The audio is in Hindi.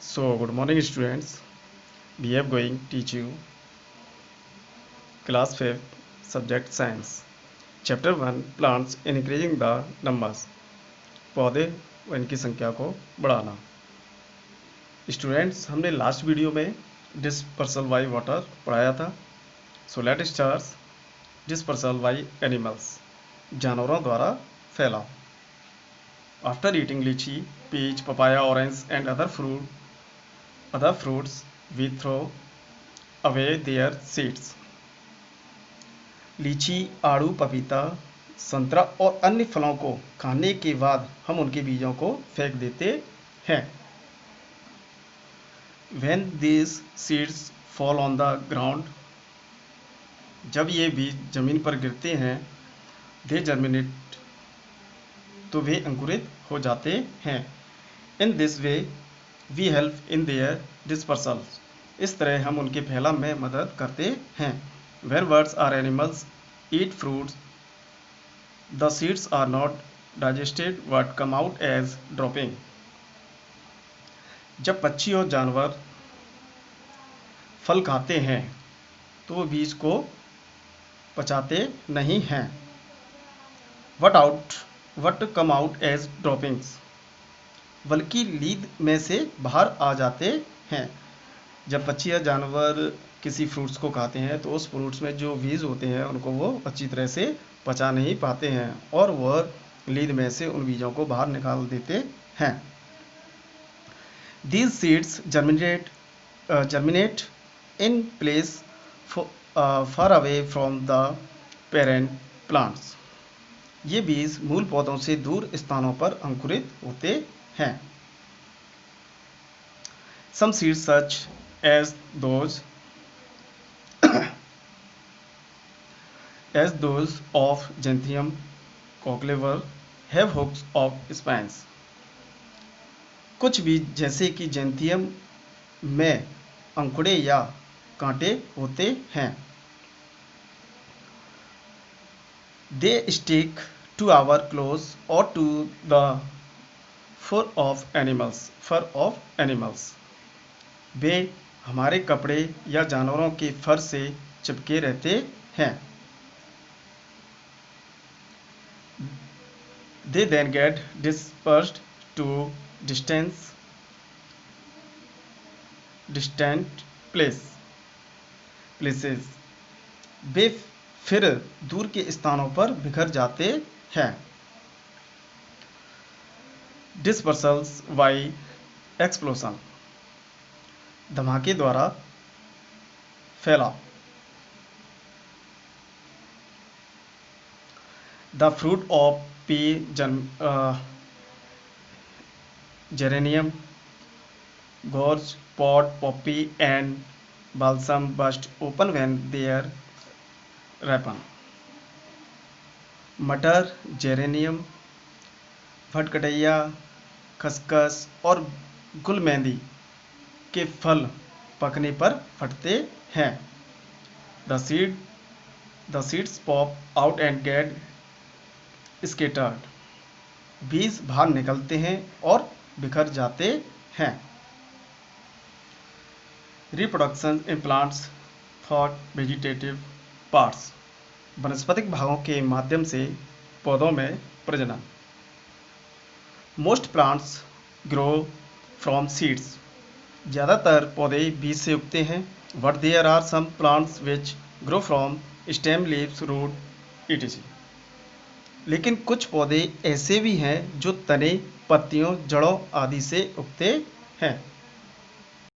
So, good morning, students. We are going to teach you class 5 subject science. Chapter 1 plants increasing the numbers. पौधे व इनकी संख्या को बढ़ाना। स्टूडेंट्स, हमने लास्ट वीडियो में डिस्पर्सल बाय वाटर पढ़ाया था। So let start dispersal by animals, जानवरों द्वारा फैलाव। After eating lychee, peach, papaya, orange and other fruits, we throw away their seeds. लीची, आड़ू, पपीता, संतरा और अन्य फलों को खाने के बाद हम उनके बीजों को फेंक देते हैं। When these seeds fall on the ground, जब ये बीज जमीन पर गिरते हैं, they germinate, तो वे अंकुरित हो जाते हैं। In this way, we help in their dispersal. इस तरह हम उनके फैलाव में मदद करते हैं। When birds or animals eat fruits, the seeds are not digested but come out as dropping. जब पक्षी और जानवर फल खाते हैं तो वो बीज को पचाते नहीं हैं। What come out as droppings, बल्कि लीद में से बाहर आ जाते हैं। जब पक्षी या जानवर किसी फ्रूट्स को खाते हैं तो उस फ्रूट्स में जो बीज होते हैं उनको वो अच्छी तरह से पचा नहीं पाते हैं और वह लीद में से उन बीजों को बाहर निकाल देते हैं। These seeds germinate in place far away from the parent plants. ये बीज मूल पौधों से दूर स्थानों पर अंकुरित होते हैं। Some seeds such as those of Gentium cochlear have hooks of spines. कुछ बीज जैसे कि जेंथियम में अंकुड़े या कांटे होते हैं। They stick to our clothes or to the fur of animals. वे हमारे कपड़े या जानवरों के फर से चिपके रहते हैं। They then get dispersed to distant places. वे फिर दूर के स्थानों पर बिखर जाते हैं। Dispersals by explosion, धमाके द्वारा फैलाव। The fruit of pea, geranium, gorse, pot, poppy and balsam burst open when they are ripen. मटर, जेरेनियम, फटकटैया, खसखस और गुलमेंदी के फल पकने पर फटते हैं। The seeds pop out and get scattered. बीज बाहर निकलते हैं और बिखर जाते हैं। Reproduction in plants through vegetative parts, वनस्पतिक भागों के माध्यम से पौधों में प्रजनन। Most plants grow from seeds. ज़्यादातर पौधे बीज से उगते हैं। But there are some plants which grow from stem, leaves, root, etc. लेकिन कुछ पौधे ऐसे भी हैं जो तने, पत्तियों, जड़ों आदि से उगते हैं।